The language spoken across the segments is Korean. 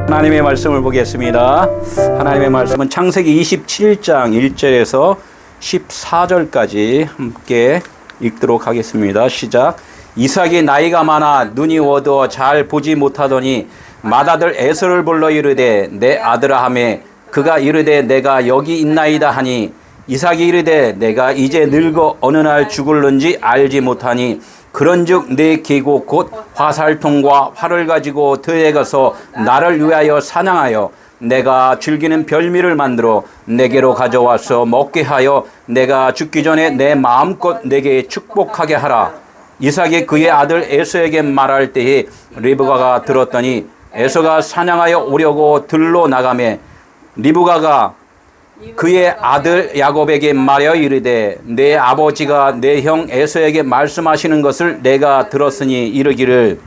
하나님의 말씀을 보겠습니다. 하나님의 말씀은 창세기 27장 1절에서 14절까지 함께 읽도록 하겠습니다. 시작. 이삭이 나이가 많아 눈이 어두워 잘 보지 못하더니 맏아들 에서를 불러 이르되 내 아들아 하매 그가 이르되 내가 여기 있나이다 하니 이삭이 이르되 내가 이제 늙어 어느 날 죽을는지 알지 못하니 그런즉 내 계곡 곧 화살통과 활을 가지고 들에 가서 나를 위하여 사냥하여 내가 즐기는 별미를 만들어 내게로 가져와서 먹게 하여 내가 죽기 전에 내 마음껏 내게 축복하게 하라. 이삭이 그의 아들 에서에게 말할 때에 리브가가 들었더니 에서가 사냥하여 오려고 들로 나가매 리브가가 그의 아들 야곱에게 말하여 이르되 내 아버지가 내 형 에서에게 말씀하시는 것을 내가 들었으니 이르기를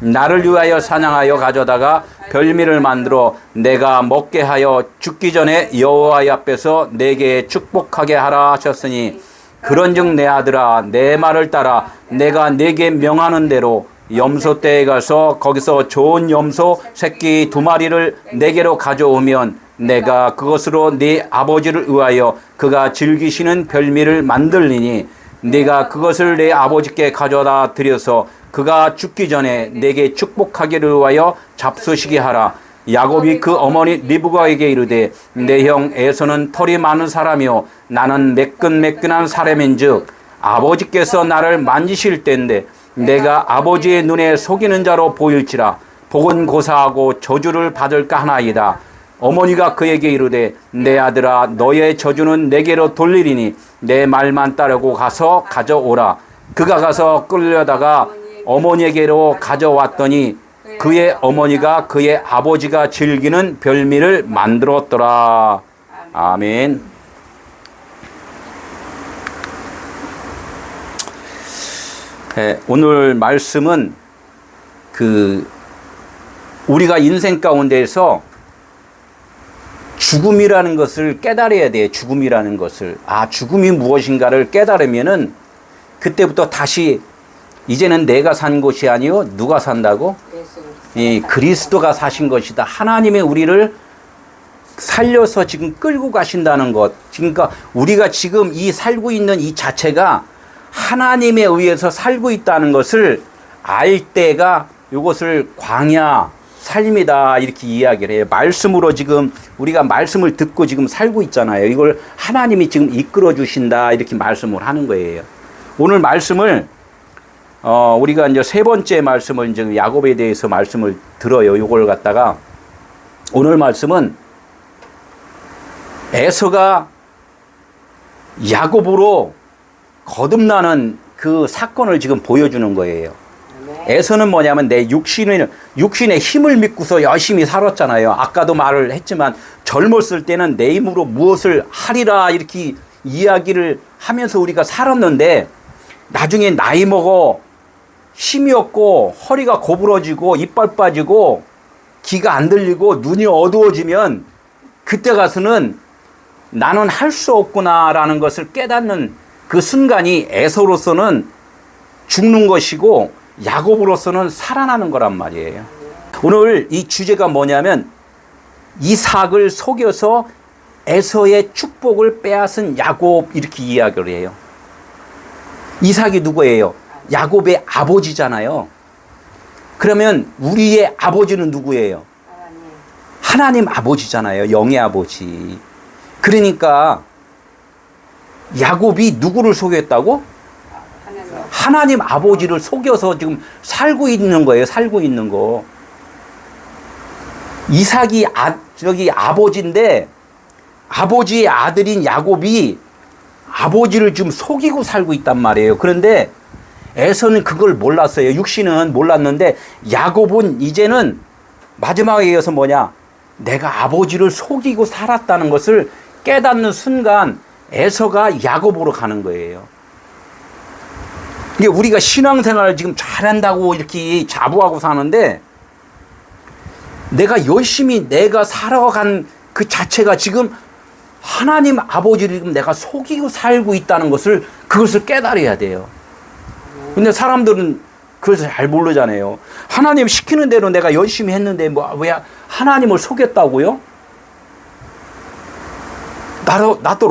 나를 위하여 사냥하여 가져다가 별미를 만들어 내가 먹게 하여 죽기 전에 여호와의 앞에서 내게 축복하게 하라 하셨으니 그런즉 내 아들아 내 말을 따라 내가 내게 명하는 대로 염소떼에 가서 거기서 좋은 염소 새끼 2마리를 내게로 가져오면 내가 그것으로 네 아버지를 위하여 그가 즐기시는 별미를 만들리니 네가 그것을 내 아버지께 가져다 드려서 그가 죽기 전에 내게 축복하기를 위하여 잡수시게 하라. 야곱이 그 어머니 리브가에게 이르되 내 형 에서는 털이 많은 사람이요 나는 매끈매끈한 사람인즉 아버지께서 나를 만지실 때인데 내가 아버지의 눈에 속이는 자로 보일지라 복은 고사하고 저주를 받을까 하나이다. 어머니가 그에게 이르되 내 아들아 너의 저주는 내게로 돌리리니 내 말만 따르고 가서 가져오라. 그가 가서 끌려다가 어머니에게로 가져왔더니 그의 어머니가 그의 아버지가 즐기는 별미를 만들었더라. 아멘. 오늘 말씀은 우리가 인생 가운데에서 죽음이라는 것을 깨달아야 돼요. 죽음이라는 것을. 죽음이 무엇인가를 깨달으면은 그때부터 다시 이제는 내가 산 것이 아니요 누가 산다고? 그리스도가 사신 것이다. 하나님의 우리를 살려서 지금 끌고 가신다는 것. 그러니까 우리가 지금 이 살고 있는 이 자체가 하나님에 의해서 살고 있다는 것을 알 때가 이것을 광야 삶이다 이렇게 이야기를 해요. 말씀으로 지금 우리가 말씀을 듣고 지금 살고 있잖아요. 이걸 하나님이 지금 이끌어 주신다 이렇게 말씀을 하는 거예요. 오늘 말씀을 우리가 이제 세 번째 말씀을 이제 야곱에 대해서 말씀을 들어요. 이걸 갖다가 오늘 말씀은 에서가 야곱으로 거듭나는 그 사건을 지금 보여주는 거예요. 에서는 뭐냐면 내 육신의 힘을 믿고서 열심히 살았잖아요. 아까도 말을 했지만 젊었을 때는 내 힘으로 무엇을 하리라 이렇게 이야기를 하면서 우리가 살았는데 나중에 나이 먹어 힘이 없고 허리가 고부러지고 이빨 빠지고 귀가 안 들리고 눈이 어두워지면 그때 가서는 나는 할 수 없구나라는 것을 깨닫는 그 순간이 에서로서는 죽는 것이고 야곱으로서는 살아나는 거란 말이에요. 오늘 이 주제가 뭐냐면 이삭을 속여서 에서의 축복을 빼앗은 야곱 이렇게 이야기를 해요. 이삭이 누구예요? 야곱의 아버지잖아요. 그러면 우리의 아버지는 누구예요? 하나님 아버지잖아요. 영의 아버지. 그러니까 야곱이 누구를 속였다고? 하나님 아버지를 속여서 지금 살고 있는 거예요. 살고 있는 거. 이삭이 아버지인데 아버지의 아들인 야곱이 아버지를 지금 속이고 살고 있단 말이에요. 그런데 에서는 그걸 몰랐어요. 육신은 몰랐는데 야곱은 이제는 마지막에 이어서 뭐냐? 내가 아버지를 속이고 살았다는 것을 깨닫는 순간 에서가 야곱으로 가는 거예요. 이게 우리가 신앙생활을 지금 잘한다고 이렇게 자부하고 사는데 내가 열심히 내가 살아간 그 자체가 지금 하나님 아버지를 지금 내가 속이고 살고 있다는 것을 그것을 깨달아야 돼요. 근데 사람들은 그래서 잘 모르잖아요. 하나님 시키는 대로 내가 열심히 했는데 뭐 왜 하나님을 속였다고요? 나들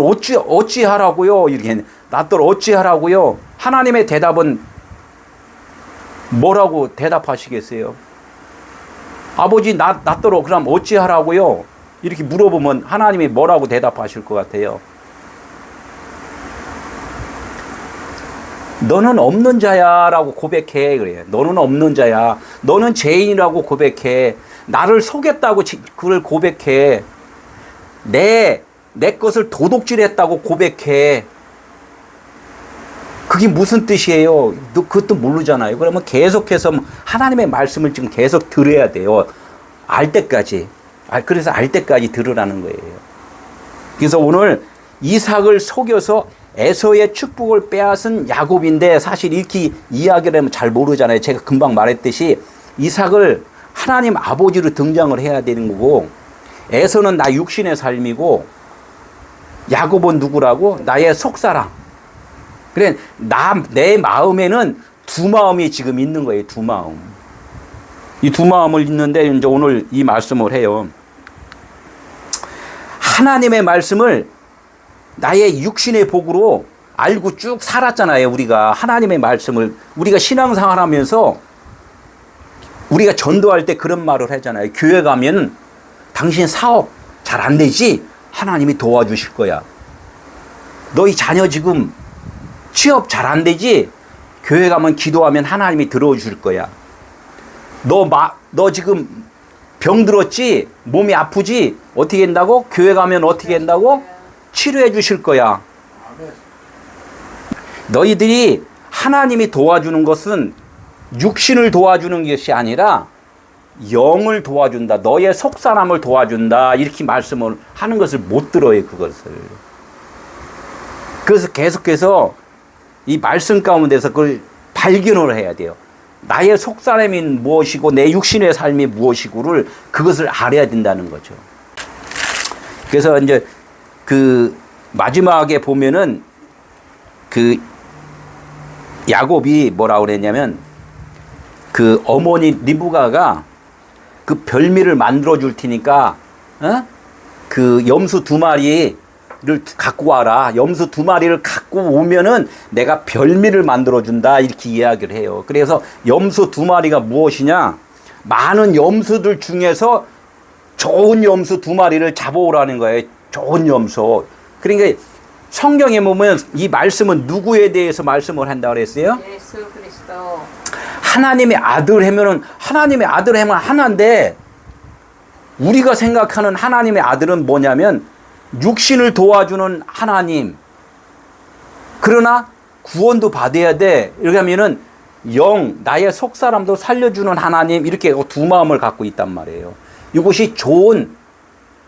어찌하라고요? 이렇게 나들 어찌하라고요? 하나님의 대답은 뭐라고 대답하시겠어요? 아버지 나더러 그럼 어찌하라고요? 이렇게 물어보면 하나님이 뭐라고 대답하실 것 같아요? 너는 없는 자야 라고 고백해. 그래요. 너는 없는 자야. 너는 죄인이라고 고백해. 나를 속였다고 그걸 고백해. 내 것을 도둑질했다고 고백해. 그게 무슨 뜻이에요? 너 그것도 모르잖아요. 그러면 계속해서 하나님의 말씀을 지금 계속 들어야 돼요. 알 때까지. 그래서 알 때까지 들으라는 거예요. 그래서 오늘 이삭을 속여서 에서의 축복을 빼앗은 야곱인데 사실 이렇게 이야기를 하면 잘 모르잖아요. 제가 금방 말했듯이 이삭을 하나님 아버지로 등장을 해야 되는 거고 에서는 나 육신의 삶이고 야곱은 누구라고? 나의 속사람. 그래 내 마음에는 두 마음이 지금 있는 거예요. 두 마음. 이 두 마음을 있는데 이제 오늘 이 말씀을 해요. 하나님의 말씀을 나의 육신의 복으로 알고 쭉 살았잖아요. 우리가 하나님의 말씀을 우리가 신앙생활 하면서 우리가 전도할 때 그런 말을 하잖아요. 교회 가면 당신 사업 잘 안 되지? 하나님이 도와주실 거야. 너희 자녀 지금 취업 잘 안 되지? 교회 가면 기도하면 하나님이 들어줄 거야. 너 지금 병 들었지? 몸이 아프지? 어떻게 한다고? 교회 가면 어떻게 한다고? 치료해 주실 거야. 너희들이 하나님이 도와주는 것은 육신을 도와주는 것이 아니라 영을 도와준다. 너의 속사람을 도와준다. 이렇게 말씀을 하는 것을 못 들어요. 그것을. 그래서 계속해서 이 말씀 가운데서 그걸 발견을 해야 돼요. 나의 속사람이 무엇이고 내 육신의 삶이 무엇이고를 그것을 알아야 된다는 거죠. 그래서 이제 그 마지막에 보면은 그 야곱이 뭐라고 그랬냐면 그 어머니 리브가가 그 별미를 만들어 줄 테니까 그 염소 2마리를 갖고 와라. 염소 2마리를 갖고 오면은 내가 별미를 만들어 준다. 이렇게 이야기를 해요. 그래서 염소 2마리가 무엇이냐? 많은 염소들 중에서 좋은 염소 2마리를 잡아오라는 거예요. 좋은 염소. 그러니까 성경에 보면 이 말씀은 누구에 대해서 말씀을 한다고 그랬어요? 예수 그리스도. 하나님의 아들 하면은 하나님의 아들 하면 하나인데 우리가 생각하는 하나님의 아들은 뭐냐면 육신을 도와주는 하나님. 그러나 구원도 받아야 돼. 이렇게 하면은 나의 속사람도 살려주는 하나님 이렇게 두 마음을 갖고 있단 말이에요. 이것이 좋은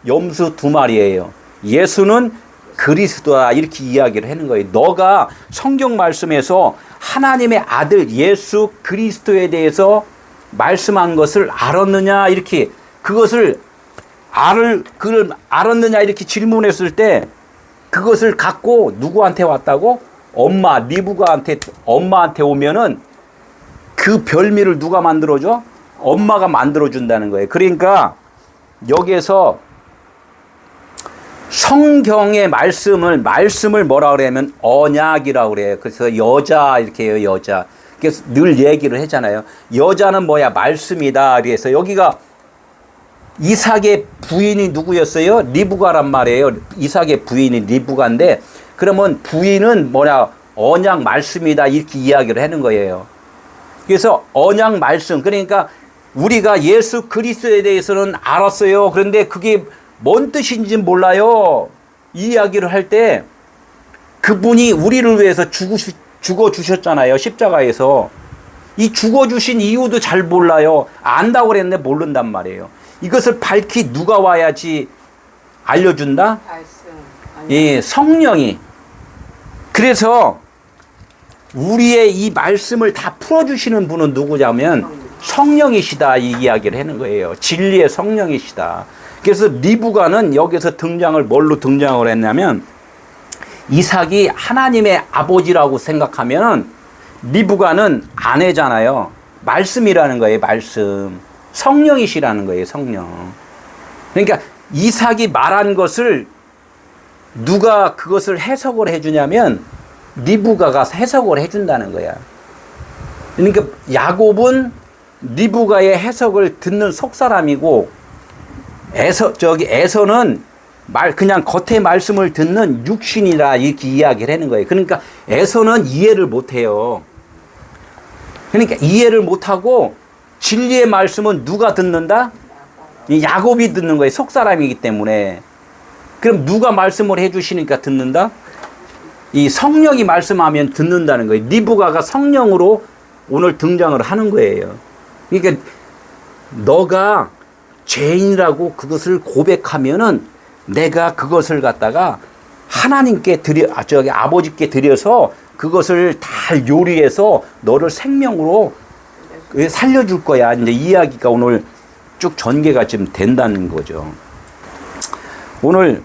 염소 2마리예요. 예수는 그리스도다 이렇게 이야기를 하는 거예요. 너가 성경 말씀에서 하나님의 아들 예수 그리스도에 대해서 말씀한 것을 알았느냐 이렇게 그것을 그걸 알았느냐 이렇게 질문했을 때 그것을 갖고 누구한테 왔다고? 엄마 리브가한테 엄마한테 오면은 그 별미를 누가 만들어줘? 엄마가 만들어준다는 거예요. 그러니까 여기에서 성경의 말씀을 뭐라 그러냐면 언약이라고 그래요. 그래서 여자 이렇게 해요. 여자. 그래서 늘 얘기를 하잖아요. 여자는 뭐야? 말씀이다. 그래서 여기가 이삭의 부인이 누구였어요? 리브가란 말이에요. 이삭의 부인이 리브가인데 그러면 부인은 뭐냐? 언약 말씀이다. 이렇게 이야기를 하는 거예요. 그래서 언약 말씀. 그러니까 우리가 예수 그리스도에 대해서는 알았어요. 그런데 그게 뭔 뜻인지 몰라요. 이 이야기를 할 때 그분이 우리를 위해서 죽어주셨잖아요. 십자가에서. 이 죽어주신 이유도 잘 몰라요. 안다고 그랬는데 모른단 말이에요. 이것을 밝히 누가 와야지 알려준다? 예, 성령이. 그래서 우리의 이 말씀을 다 풀어주시는 분은 누구냐면 성령이시다 이 이야기를 하는 거예요. 진리의 성령이시다. 그래서 리브가는 여기서 뭘로 등장을 했냐면 이삭이 하나님의 아버지라고 생각하면 리브가는 아내잖아요. 말씀이라는 거예요. 말씀. 성령이시라는 거예요. 성령. 그러니까 이삭이 말한 것을 누가 그것을 해석을 해주냐면 리브가가 해석을 해준다는 거야. 그러니까 야곱은 리브가의 해석을 듣는 속사람이고 에서는 그냥 겉의 말씀을 듣는 육신이라 이렇게 이야기를 하는 거예요. 그러니까 에서는 이해를 못해요. 그러니까 이해를 못하고 진리의 말씀은 누가 듣는다? 야곱이 듣는 거예요. 속사람이기 때문에. 그럼 누가 말씀을 해주시니까 듣는다? 이 성령이 말씀하면 듣는다는 거예요. 리브가가 성령으로 오늘 등장을 하는 거예요. 그러니까 너가 죄인이라고 그것을 고백하면은 내가 그것을 갖다가 하나님께 아버지께 드려서 그것을 다 요리해서 너를 생명으로 살려줄 거야. 이제 이야기가 오늘 쭉 전개가 지금 된다는 거죠. 오늘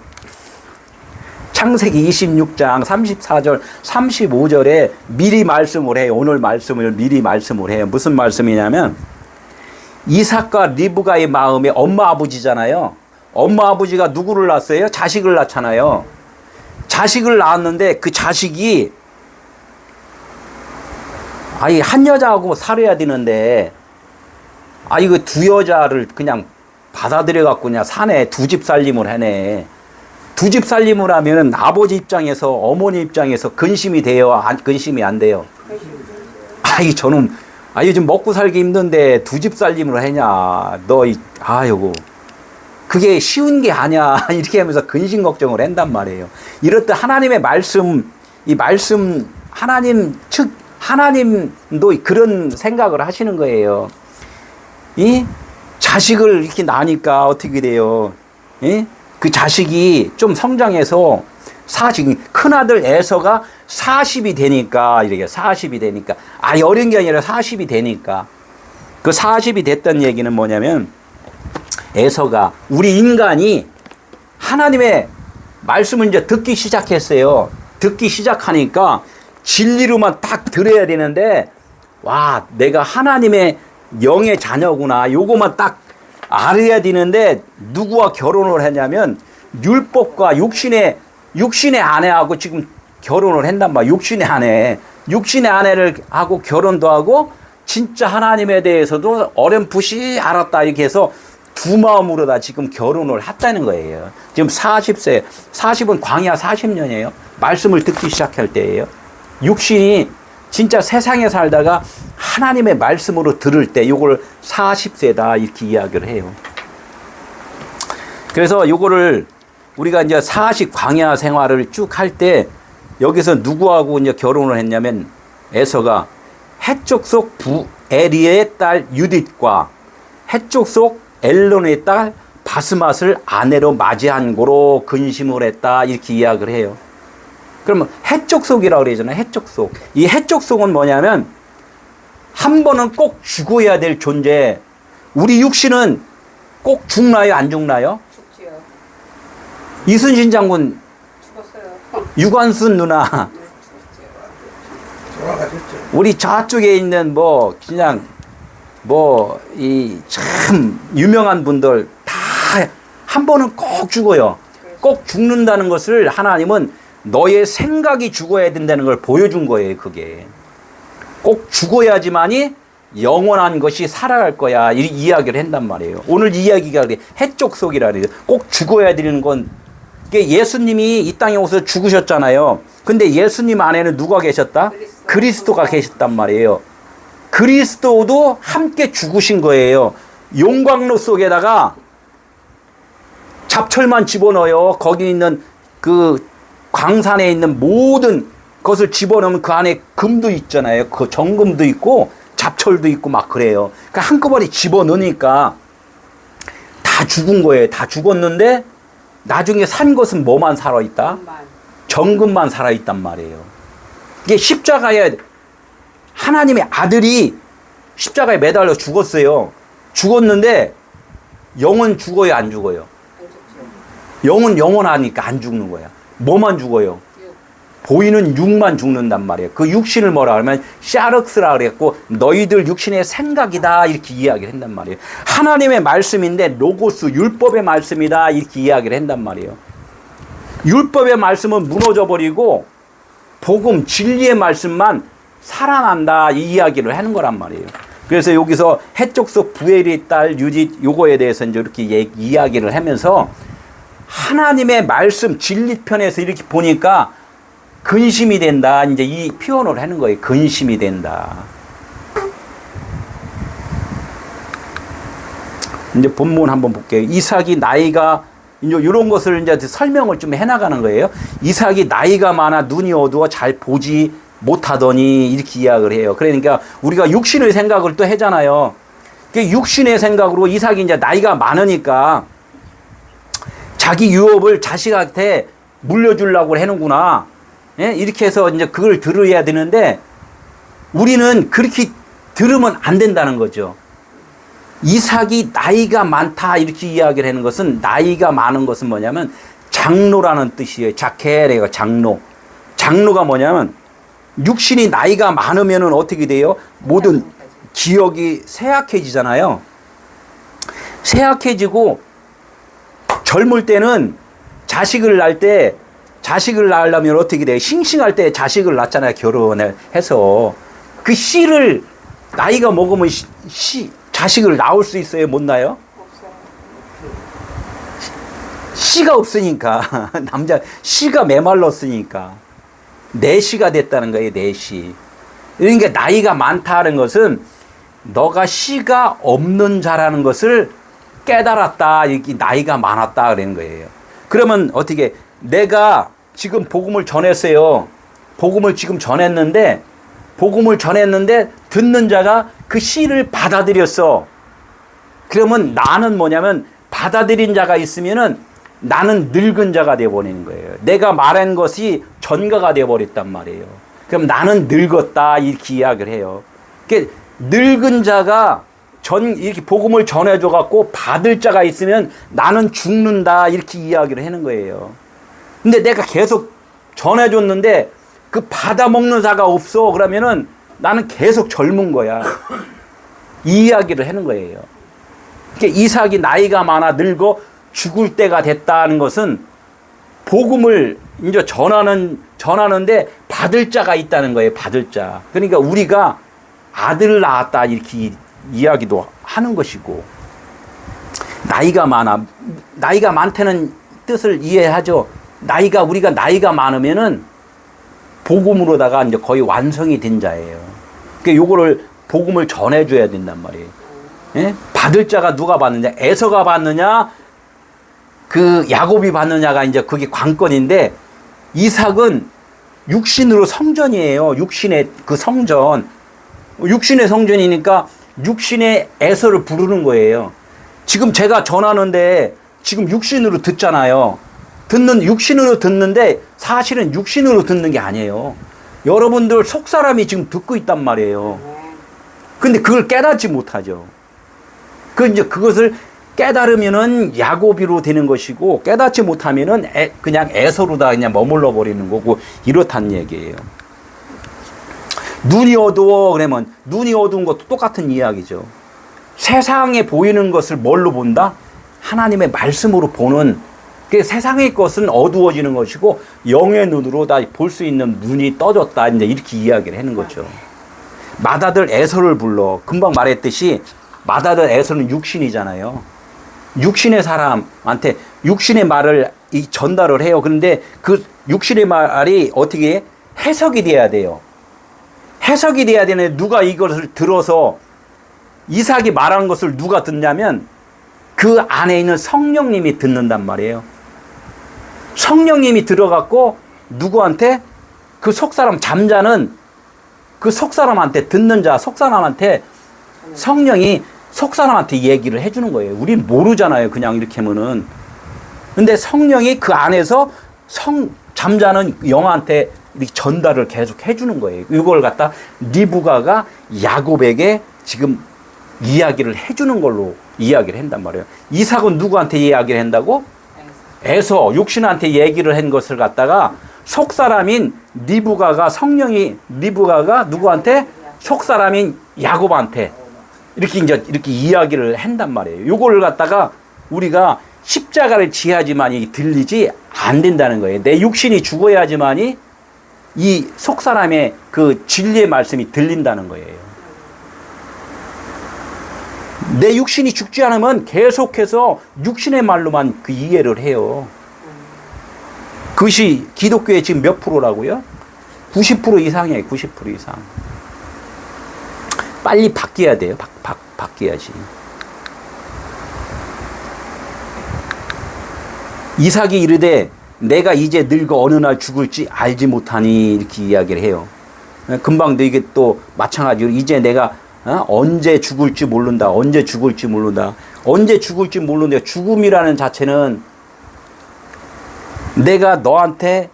창세기 26장 34절, 35절에 미리 말씀을 해요. 오늘 말씀을 미리 말씀을 해요. 무슨 말씀이냐면 이삭과 리브가의 마음에 엄마 아버지잖아요. 엄마 아버지가 누구를 낳았어요? 자식을 낳잖아요. 자식을 낳았는데 그 자식이 한 여자하고 살아야 되는데 이거 두 여자를 그냥 받아들여 갖고 그냥 사네. 두 집 살림을 하네. 두 집 살림을 하면은 아버지 입장에서 어머니 입장에서 근심이 돼요? 근심이 안 돼요? 저는 요즘 먹고 살기 힘든데 두 집 살림을 하냐. 요거 그게 쉬운 게 아니야. 이렇게 하면서 근심 걱정을 한단 말이에요. 이럴 때 하나님의 말씀, 이 말씀 하나님도 그런 생각을 하시는 거예요. 이 자식을 이렇게 낳으니까 어떻게 돼요? 그 자식이 좀 성장해서 큰아들 에서가 40이 되니까, 이렇게 40이 되니까, 어린 게 아니라 40이 되니까. 그 40이 됐던 얘기는 뭐냐면, 에서가, 우리 인간이 하나님의 말씀을 이제 듣기 시작했어요. 듣기 시작하니까 진리로만 딱 들어야 되는데, 내가 하나님의 영의 자녀구나. 요거만 딱 알아야 되는데, 누구와 결혼을 했냐면, 율법과 육신의 아내하고 지금 결혼을 한단 말이야. 육신의 아내를 하고 결혼도 하고, 진짜 하나님에 대해서도 어렴풋이 알았다. 이렇게 해서 두 마음으로 다 지금 결혼을 했다는 거예요. 지금 40세, 40은 광야 40년이에요. 말씀을 듣기 시작할 때예요. 육신이 진짜 세상에 살다가 하나님의 말씀으로 들을 때 요걸 40세다 이렇게 이야기를 해요. 그래서 요거를 우리가 이제 40 광야 생활을 쭉 할 때 여기서 누구하고 이제 결혼을 했냐면 에서가 해쪽 속 에리의 딸 유딧과 해쪽 속 엘론의 딸 바스맛을 아내로 맞이한 고로 근심을 했다 이렇게 이야기를 해요. 그러면 해쪽 속이라고 그러잖아요. 해쪽 속. 이 해쪽 속은 뭐냐면 한 번은 꼭 죽어야 될 존재. 우리 육신은 꼭 죽나요? 안 죽나요? 죽지요. 이순신 장군 죽었어요. 유관순 누나 우리 저쪽에 있는 이 참 유명한 분들 다 한 번은 꼭 죽어요. 꼭 죽는다는 것을 하나님은 너의 생각이 죽어야 된다는 걸 보여준 거예요. 그게 꼭 죽어야지만이 영원한 것이 살아갈 거야. 이 이야기를 한단 말이에요. 오늘 이야기가 해쪽 속이라 그래요. 꼭 죽어야 되는 건 예수님이 이 땅에 오셔서 죽으셨잖아요. 근데 예수님 안에는 누가 계셨다? 그리스도가 계셨단 말이에요. 그리스도도 함께 죽으신 거예요. 용광로 속에다가 잡철만 집어넣어요. 거기 있는 그 광산에 있는 모든 것을 집어넣으면 그 안에 금도 있잖아요. 그 정금도 있고 잡철도 있고 막 그래요. 그러니까 한꺼번에 집어넣으니까 다 죽은 거예요. 다 죽었는데 나중에 산 것은 뭐만 살아있다? 정금만 살아있단 말이에요. 이게 십자가에 하나님의 아들이 십자가에 매달려 죽었어요. 죽었는데 영은 죽어요, 안 죽어요? 영은 영원하니까 안 죽는 거야. 뭐만 죽어요? 보이는 육만 죽는단 말이에요. 그 육신을 뭐라 하면 샤륵스라 그랬고 너희들 육신의 생각이다 이렇게 이야기를 한단 말이에요. 하나님의 말씀인데 로고스 율법의 말씀이다 이렇게 이야기를 한단 말이에요. 율법의 말씀은 무너져 버리고 복음 진리의 말씀만 살아난다 이 이야기를 하는 거란 말이에요. 그래서 여기서 해족서 부엘의 딸 유짓 요거에 대해서 이제 이렇게 이야기를 하면서 하나님의 말씀 진리편에서 이렇게 보니까 근심이 된다. 이제 이 표현을 하는 거예요. 근심이 된다. 이제 본문 한번 볼게요. 이삭이 나이가 이제 이런 것을 이제 설명을 좀 해나가는 거예요. 이삭이 나이가 많아 눈이 어두워 잘 보지 못하더니 이렇게 이야기를 해요. 그러니까 우리가 육신의 생각을 또 하잖아요. 육신의 생각으로 이삭이 이제 나이가 많으니까 자기 유업을 자식한테 물려주려고 하는구나. 예? 이렇게 해서 이제 그걸 들어야 되는데 우리는 그렇게 들으면 안 된다는 거죠. 이삭이 나이가 많다 이렇게 이야기를 하는 것은 나이가 많은 것은 뭐냐면 장로라는 뜻이에요. 자케레가 장로. 장로가 뭐냐면 육신이 나이가 많으면은 어떻게 돼요? 모든 기억이 쇠약해지잖아요. 쇠약해지고 젊을 때는 자식을 낳으려면 어떻게 돼요? 싱싱할 때 자식을 낳잖아요. 결혼을 해서. 그 씨를 나이가 먹으면 자식을 낳을 수 있어요? 못 낳아요? 씨가 없으니까. 남자 씨가 메말랐으니까. 내시가 됐다는 거예요. 내시. 그러니까 나이가 많다는 것은 너가 씨가 없는 자라는 것을 깨달았다. 이렇게 나이가 많았다 그러는 거예요. 그러면 어떻게 내가 지금 복음을 전했어요. 복음을 지금 전했는데 듣는 자가 그 씨를 받아들였어. 그러면 나는 뭐냐면 받아들인 자가 있으면은 나는 늙은 자가 되어버리는 거예요. 내가 말한 것이 전가가 되어버렸단 말이에요. 그럼 나는 늙었다 이렇게 이야기를 해요. 그러니까 늙은 자가 이렇게 복음을 전해줘갖고 받을 자가 있으면 나는 죽는다 이렇게 이야기를 하는 거예요. 근데 내가 계속 전해줬는데 그 받아먹는 자가 없어. 그러면은 나는 계속 젊은 거야. 이 이야기를 하는 거예요. 그러니까 이삭이 나이가 많아 늙어 죽을 때가 됐다는 것은 복음을 이제 전하는데 받을 자가 있다는 거예요. 받을 자. 그러니까 우리가 아들을 낳았다 이렇게 이야기도 하는 것이고 나이가 많다는 뜻을 이해하죠. 우리가 나이가 많으면은 복음으로다가 이제 거의 완성이 된 자예요. 그러니까 요거를 복음을 전해줘야 된단 말이에요. 예? 받을 자가 누가 받느냐? 에서가 받느냐? 그 야곱이 받느냐가 이제 그게 관건인데 이삭은 육신으로 성전이에요. 육신의 그 성전. 육신의 성전이니까 육신의 에서를 부르는 거예요. 지금 제가 전하는데 지금 육신으로 듣잖아요. 육신으로 듣는데 사실은 육신으로 듣는 게 아니에요. 여러분들 속사람이 지금 듣고 있단 말이에요. 근데 그걸 깨닫지 못하죠. 그것을 깨달으면은 야고비로 되는 것이고 깨닫지 못하면은 그냥 에서로다 그냥 머물러 버리는 거고 이렇단 얘기예요. 눈이 어두워 그러면 눈이 어두운 것도 똑같은 이야기죠. 세상에 보이는 것을 뭘로 본다? 하나님의 말씀으로 보는 세상의 것은 어두워지는 것이고 영의 눈으로 다 볼 수 있는 눈이 떠졌다 이제 이렇게 이야기를 하는 거죠. 맏아들 에서를 불러. 금방 말했듯이 맏아들 에서는 육신이잖아요. 육신의 사람한테 육신의 말을 전달을 해요. 그런데 그 육신의 말이 어떻게 해석이 돼야 돼요. 해석이 돼야 되는데 누가 이것을 들어서 이삭이 말하는 것을 누가 듣냐면 그 안에 있는 성령님이 듣는단 말이에요. 성령님이 들어갔고 누구한테? 그 속사람 잠자는 그 속사람한테 듣는 자 속사람한테 성령이 속사람한테 얘기를 해주는 거예요. 우린 모르잖아요. 그냥 이렇게 하면은. 근데 성령이 그 안에서 잠자는 영한테 이렇게 전달을 계속 해주는 거예요. 이걸 갖다 리브가가 야곱에게 지금 이야기를 해주는 걸로 이야기를 한단 말이에요. 이삭은 누구한테 이야기를 한다고? 에서 육신한테 얘기를 한 것을 갖다가 속사람인 리브가가 누구한테? 속사람인 야곱한테 이렇게 이렇게 이야기를 한단 말이에요. 요거를 갖다가 우리가 십자가를 지어야지만이 들리지 안 된다는 거예요. 내 육신이 죽어야지만이 이 속사람의 그 진리의 말씀이 들린다는 거예요. 내 육신이 죽지 않으면 계속해서 육신의 말로만 그 이해를 해요. 그것이 기독교의 지금 몇 프로라고요? 90% 이상이에요. 90% 이상. 빨리 바뀌어야 돼요. 바뀌어야지. 이삭이 이르되 내가 이제 늙어 어느 날 죽을지 알지 못하니 이렇게 이야기를 해요. 금방도 이게 또 마찬가지로 이제 내가 언제 죽을지 모른다. 언제 죽을지 모른다. 언제 죽을지 모르는데 죽음이라는 자체는 내가 너한테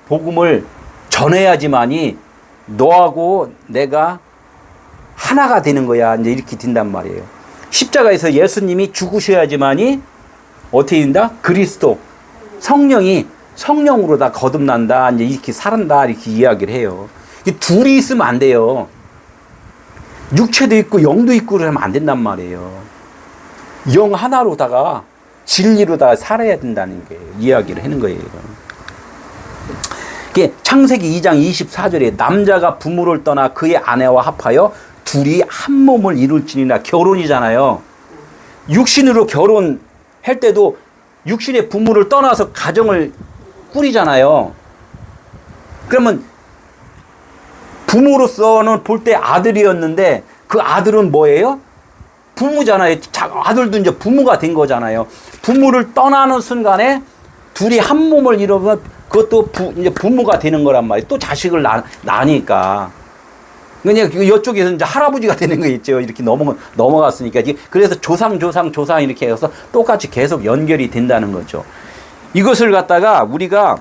복음을 전해야지만이 너하고 내가 하나가 되는 거야. 이제 이렇게 된단 말이에요. 십자가에서 예수님이 죽으셔야지만이 어떻게 된다? 그리스도 성령으로 다 거듭난다. 이제 이렇게 살한다. 이렇게 이야기를 해요. 둘이 있으면 안 돼요. 육체도 있고 영도 있고 그러면 안 된단 말이에요. 영 하나로다가 진리로다가 살아야 된다는 게 이야기를 하는 거예요. 이게 창세기 2장 24절에 남자가 부모를 떠나 그의 아내와 합하여 둘이 한 몸을 이룰지니라. 결혼이잖아요. 육신으로 결혼할 때도 육신의 부모를 떠나서 가정을 꾸리잖아요. 그러면 부모로서는 볼 때 아들이었는데 그 아들은 뭐예요? 부모잖아요. 아들도 이제 부모가 된 거잖아요. 부모를 떠나는 순간에 둘이 한 몸을 이루면 그것도 이제 부모가 되는 거란 말이에요. 또 자식을 낳으니까. 그냥 이쪽에서 이제 할아버지가 되는 거 있죠. 이렇게 넘어갔으니까. 그래서 조상 이렇게 해서 똑같이 계속 연결이 된다는 거죠. 이것을 갖다가 우리가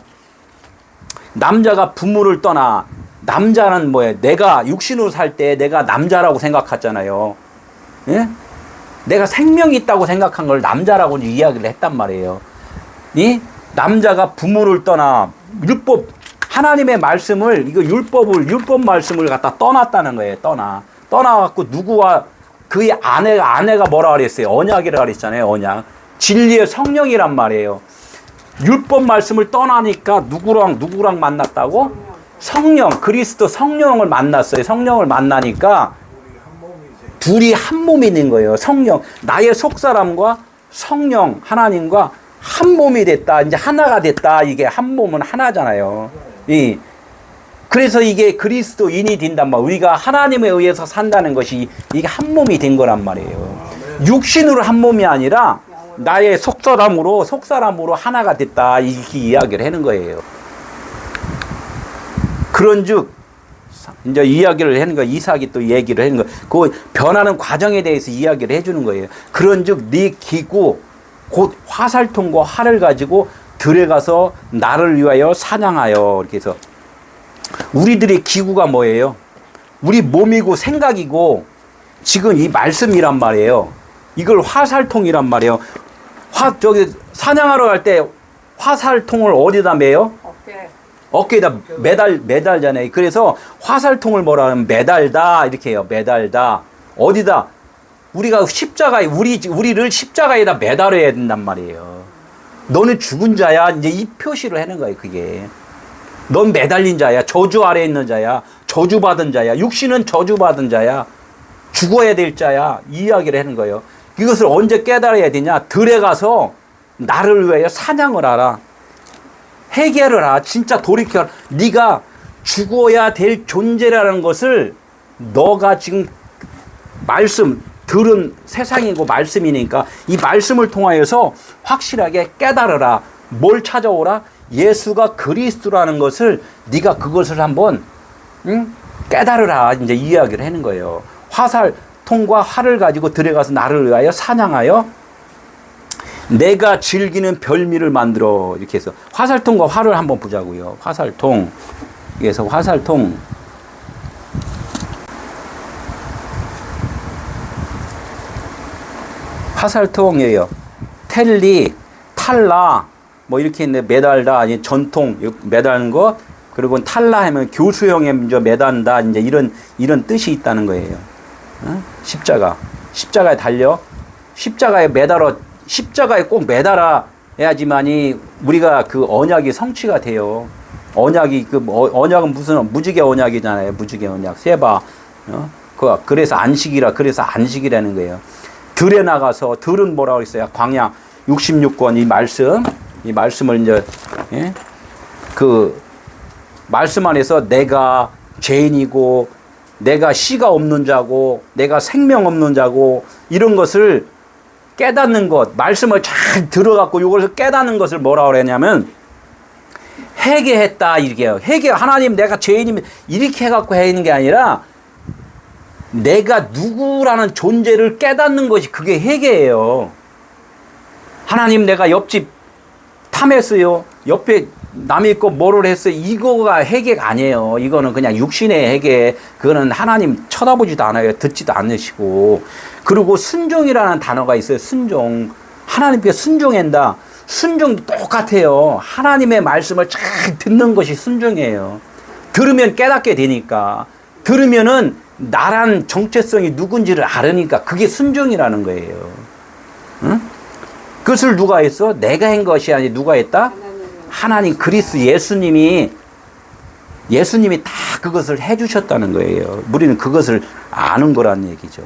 남자가 부모를 떠나, 남자는 뭐예요? 내가 육신으로 살 때 내가 남자라고 생각했잖아요. 예? 내가 생명이 있다고 생각한 걸 남자라고 이야기를 했단 말이에요. 이 남자가 부모를 떠나 하나님의 말씀을 율법 말씀을 갖다 떠났다는 거예요. 떠나갖고 누구와 그의 아내가 뭐라 그랬어요? 언약이라 그랬잖아요. 언약. 진리의 성령이란 말이에요. 율법 말씀을 떠나니까 누구랑 만났다고? 성령, 그리스도 성령을 만났어요. 성령을 만나니까 둘이 한 몸이 된 거예요. 성령, 나의 속사람과 성령, 하나님과 한 몸이 됐다. 이제 하나가 됐다. 이게 한 몸은 하나잖아요. 그래서 이게 그리스도인이 된단 말이에요. 우리가 하나님에 의해서 산다는 것이 이게 한 몸이 된 거란 말이에요. 육신으로 한 몸이 아니라 나의 속사람으로 하나가 됐다. 이렇게 이야기를 하는 거예요. 그런즉 이제 이야기를 하는 거예요. 이삭이 또 얘기를 하는 거예요. 그 변하는 과정에 대해서 이야기를 해주는 거예요. 그런즉 네 기구 곧 화살통과 활을 가지고 들에 가서 나를 위하여 사냥하여. 이렇게 해서 우리들의 기구가 뭐예요? 우리 몸이고 생각이고 지금 이 말씀이란 말이에요. 이걸 화살통이란 말이에요. 사냥하러 갈 때 화살통을 어디다 매요? 어깨에다 매달잖아요. 그래서 화살통을 뭐라 하면 매달다 이렇게 해요. 매달다. 어디다? 우리가 십자가에 우리를 십자가에다 매달아야 된단 말이에요. 너는 죽은 자야. 이제 이 표시를 하는 거예요. 그게. 넌 매달린 자야. 저주 아래에 있는 자야. 저주받은 자야. 육신은 저주받은 자야. 죽어야 될 자야. 이 이야기를 하는 거예요. 이것을 언제 깨달아야 되냐? 들에 가서 나를 위하여 사냥을 하라. 회개를 하라. 진짜 돌이켜라. 네가 죽어야 될 존재라는 것을 너가 지금 들은 세상이고 말씀이니까 이 말씀을 통하여서 확실하게 깨달으라. 뭘 찾아오라? 예수가 그리스도라는 것을 네가 그것을 한번 깨달으라. 이제 이야기를 하는 거예요. 화살통과 활을 가지고 들어가서 나를 위하여 사냥하여 내가 즐기는 별미를 만들어. 이렇게 해서 화살통과 활을 한번 보자고요. 화살통. 그래서 화살통이에요. 텔리, 탈라, 뭐 이렇게 매달다, 아니 전통 매다는 거, 그리고 탈라하면 교수형에 이제 매단다, 이제 이런 뜻이 있다는 거예요. 어? 십자가에 달려 십자가에 매달아, 십자가에 꼭 매달아 야지만이 우리가 그 언약이 성취가 돼요. 언약이 언약은 무슨 무지개 언약이잖아요. 무지개 언약 세바. 그래서 안식이라는 거예요. 들에 나가서, 들은 뭐라고 했어요? 광야 66권 이 말씀을 이제, 예? 그 말씀 안에서 내가 죄인이고, 내가 씨가 없는 자고, 내가 생명 없는 자고, 이런 것을 깨닫는 것, 말씀을 잘 들어갖고 이것을 깨닫는 것을 뭐라고 그랬냐면, 회개했다, 이렇게 해요. 하나님 내가 죄인이면 이렇게 해갖고 해야 하는 게 아니라, 내가 누구라는 존재를 깨닫는 것이 그게 회개예요. 하나님 내가 옆집 탐했어요. 옆에 남의 거 뭐를 했어요. 이거가 회개가 아니에요. 이거는 그냥 육신의 회개. 그거는 하나님 쳐다보지도 않아요. 듣지도 않으시고. 그리고 순종이라는 단어가 있어요. 순종. 하나님께 순종한다. 순종도 똑같아요. 하나님의 말씀을 잘 듣는 것이 순종이에요. 들으면 깨닫게 되니까. 들으면은 나란 정체성이 누군지를 알으니까 그게 순종이라는 거예요. 응? 그것을 누가 했어? 내가 한 것이 아니 누가 했다? 하나님 그리스도 예수님이 다 그것을 해주셨다는 거예요. 우리는 그것을 아는 거란 얘기죠.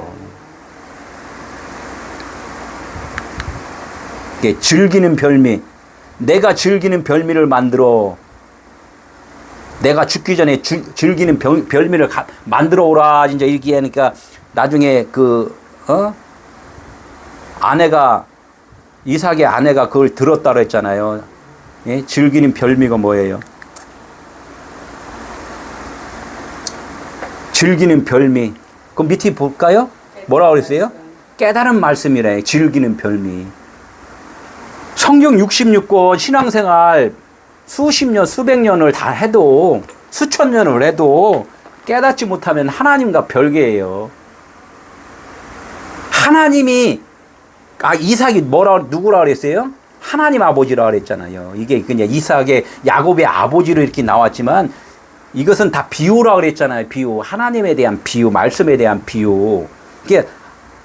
즐기는 별미, 내가 즐기는 별미를 만들어, 내가 죽기 전에 즐기는 별미를 만들어 오라, 이제 이렇게 하니까 나중에 이삭의 아내가 그걸 들었다 그랬잖아요. 예? 즐기는 별미가 뭐예요? 즐기는 별미. 그 밑에 볼까요? 뭐라고 그랬어요? 깨달은 말씀이래. 즐기는 별미. 성경 66권 신앙생활 수십 년, 수백 년을 다 해도, 수천 년을 해도 깨닫지 못하면 하나님과 별개예요. 하나님이, 이삭이 누구라 그랬어요? 하나님 아버지라 그랬잖아요. 이게 그냥 이삭의, 야곱의 아버지로 이렇게 나왔지만 이것은 다 비유라 그랬잖아요. 비유. 하나님에 대한 비유, 말씀에 대한 비유. 이게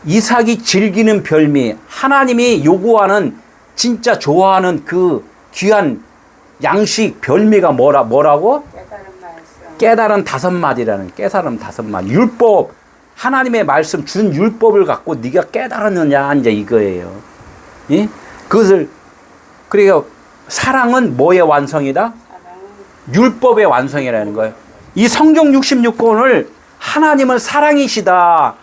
이삭이 즐기는 별미, 하나님이 요구하는, 진짜 좋아하는 그 귀한 양식, 별미가 뭐라고? 깨달은 다섯 마디라는, 깨달은 다섯 마디. 율법, 하나님의 말씀 준 율법을 갖고 네가 깨달았느냐, 이제 이거예요. 예? 그것을, 그러니까 사랑은 뭐의 완성이다? 율법의 완성이라는 거예요. 이 성경 66권을 하나님은 사랑이시다,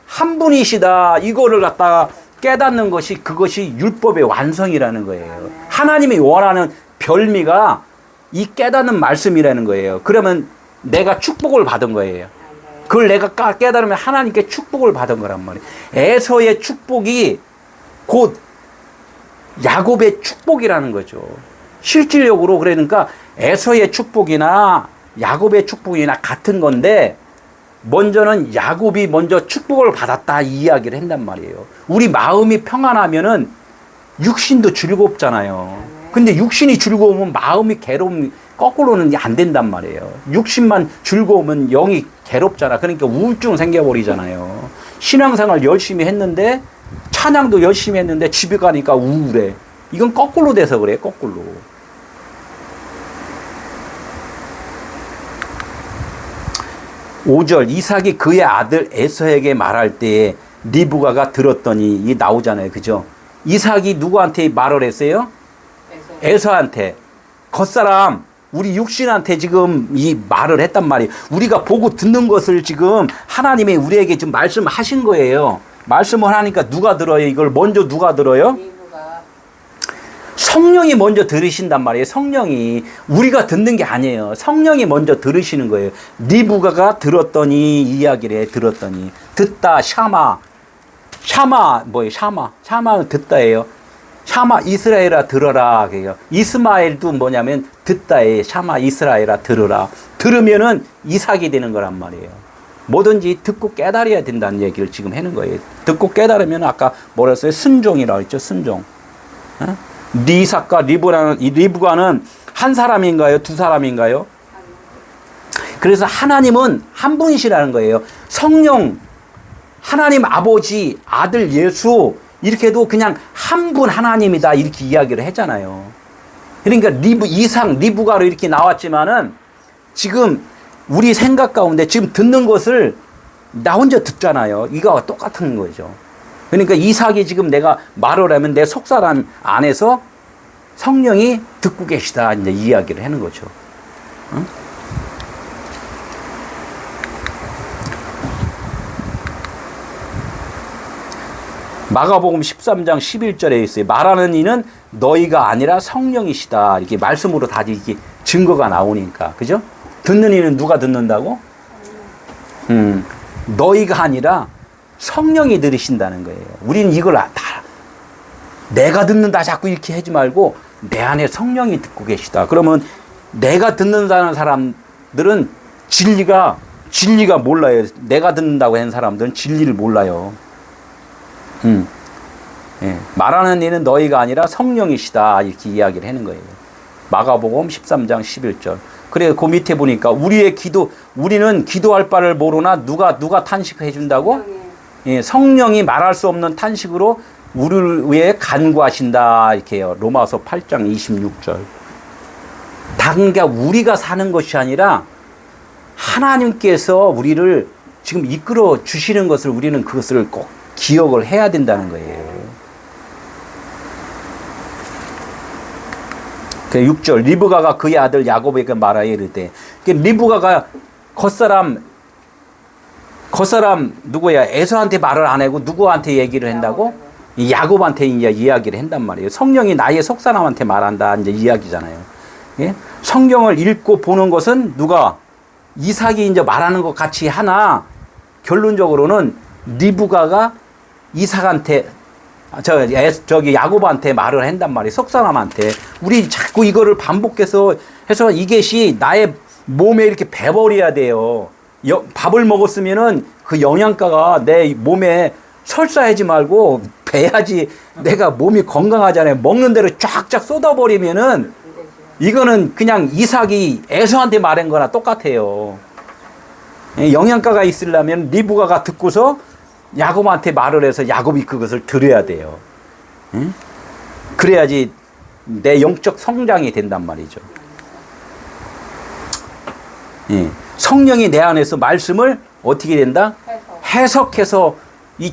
한 분이시다, 이거를 갖다가 깨닫는 것이, 그것이 율법의 완성이라는 거예요. 하나님이 원하는 별미가 이 깨닫는 말씀이라는 거예요. 그러면 내가 축복을 받은 거예요. 그걸 내가 깨달으면 하나님께 축복을 받은 거란 말이에요. 에서의 축복이 곧 야곱의 축복이라는 거죠. 실질적으로 그러니까 에서의 축복이나 야곱의 축복이나 같은 건데, 먼저는 야곱이 먼저 축복을 받았다 이 이야기를 한단 말이에요. 우리 마음이 평안하면은 육신도 즐겁잖아요. 근데 육신이 즐거우면 마음이 괴로움, 거꾸로는 안 된단 말이에요. 육신만 즐거우면 영이 괴롭잖아. 그러니까 우울증 생겨버리잖아요. 신앙생활 열심히 했는데, 찬양도 열심히 했는데 집에 가니까 우울해. 이건 거꾸로 돼서 그래, 거꾸로. (5절) 이삭이 그의 아들 에서에게 말할 때에 리브가가 들었더니, 이 나오잖아요. 그죠? 이삭이 누구한테 말을 했어요? 에서한테. 겉사람, 우리 육신한테 지금 이 말을 했단 말이에요. 우리가 보고 듣는 것을 지금 하나님이 우리에게 지금 말씀하신 거예요. 말씀을 하니까 누가 들어요? 이걸 먼저 누가 들어요? 성령이 먼저 들으신단 말이에요. 성령이. 우리가 듣는 게 아니에요. 성령이 먼저 들으시는 거예요. 리브가가 들었더니, 이야기를 해. 들었더니. 듣다, 샤마. 샤마, 뭐예요? 샤마는 듣다예요. 샤마 이스라엘아 들어라. 그래요. 이스마엘도 뭐냐면 듣다에, 샤마 이스라엘아 들어라. 들으면은 이삭이 되는 거란 말이에요. 뭐든지 듣고 깨달아야 된다는 얘기를 지금 하는 거예요. 듣고 깨달으면 아까 뭐라 했어요? 순종이라고 했죠. 순종. 어? 이삭과 이 리브가는 한 사람인가요? 두 사람인가요? 그래서 하나님은 한 분이시라는 거예요. 성령, 하나님 아버지, 아들 예수, 이렇게 해도 그냥 한 분 하나님이다, 이렇게 이야기를 했잖아요. 그러니까 이삭, 리브가로 이렇게 나왔지만은 지금 우리 생각 가운데 지금 듣는 것을 나 혼자 듣잖아요. 이거와 똑같은 거죠. 그러니까 이삭이 지금 내가 말을 하면 내 속사람 안에서 성령이 듣고 계시다, 이제 이야기를 하는 거죠. 응? 마가복음 13장 11절에 있어요. 말하는 이는 너희가 아니라 성령이시다. 이렇게 말씀으로 다 이렇게 증거가 나오니까. 그죠? 듣는 이는 누가 듣는다고? 너희가 아니라 성령이 들으신다는 거예요. 우리는 이걸 다 내가 듣는다 자꾸 이렇게 하지 말고 내 안에 성령이 듣고 계시다. 그러면 내가 듣는다는 사람들은 진리가 몰라요. 내가 듣는다고 하는 사람들은 진리를 몰라요. 예. 말하는 이는 너희가 아니라 성령이시다, 이렇게 이야기를 하는 거예요. 마가복음 13장 11절. 그래, 그 밑에 보니까 우리는 기도할 바를 모르나 누가 탄식해 준다고? 예, 성령이 말할 수 없는 탄식으로 우리를 위해 간구하신다, 이렇게 해요. 로마서 8장 26절. 그러니까 우리가 사는 것이 아니라 하나님께서 우리를 지금 이끌어 주시는 것을 우리는 그것을 꼭 기억을 해야 된다는 거예요. 6절. 리브가가 그의 아들 야곱에게 말하여 이르되, 리브가가 겉사람 누구야? 에서한테 말을 안 하고 누구한테 얘기를 한다고? 야곱한테 이제 이야기를 한단 말이에요. 성령이 나의 속사람한테 말한다, 이제 이야기잖아요. 예? 성경을 읽고 보는 것은 누가? 이삭이 이제 말하는 것 같이 하나, 결론적으로는 리브가가 이삭한테 저기 야곱한테 말을 한단 말이에요. 속사람한테. 우리 자꾸 이거를 반복해서 해서 이것이 나의 몸에 이렇게 배버려야 돼요. 밥을 먹었으면은 그 영양가가 내 몸에 설사하지 말고 배야지 내가 몸이 건강하잖아요. 먹는 대로 쫙쫙 쏟아버리면은 이거는 그냥 이삭이 에서한테 말한 거나 똑같아요. 영양가가 있으려면 리브가가 듣고서 야곱한테 말을 해서 야곱이 그것을 들어야 돼요. 응? 그래야지 내 영적 성장이 된단 말이죠. 예. 성령이 내 안에서 말씀을 어떻게 된다? 해석해서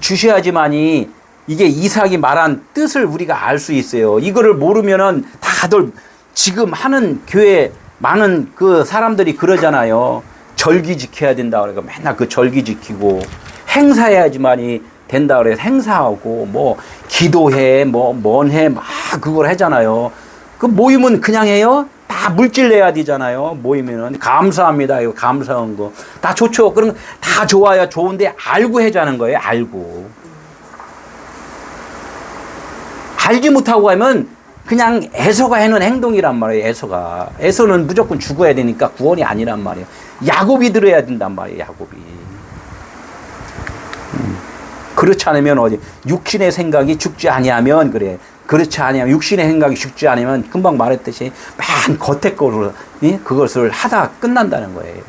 주셔야지만이 이게 이삭이 말한 뜻을 우리가 알 수 있어요. 이거를 모르면은 다들 지금 하는 교회 많은 그 사람들이 그러잖아요. 절기 지켜야 된다 그러니까 맨날 그 절기 지키고 행사해야지만이 된다 그래서 행사하고 뭐 기도해 뭔해 막 그걸 하잖아요. 그 모임은 그냥 해요? 다 물질 내야 되잖아요. 모이면은 감사합니다. 이거 감사한 거 다 좋죠. 그럼 다 좋아요. 좋은데 알고 하자는 거예요. 알지 못하고 하면 그냥 애서가 해는 행동이란 말이에요. 애서는 무조건 죽어야 되니까 구원이 아니란 말이에요. 야곱이 들어야 된단 말이에요. 야곱이. 그렇지 않으면 어디 육신의 생각이 죽지 아니하면 그래. 그렇지 아니하면 육신의 생각이 죽지 않으면 금방 말했듯이 맨 겉에 거로 그것을 하다 끝난다는 거예요.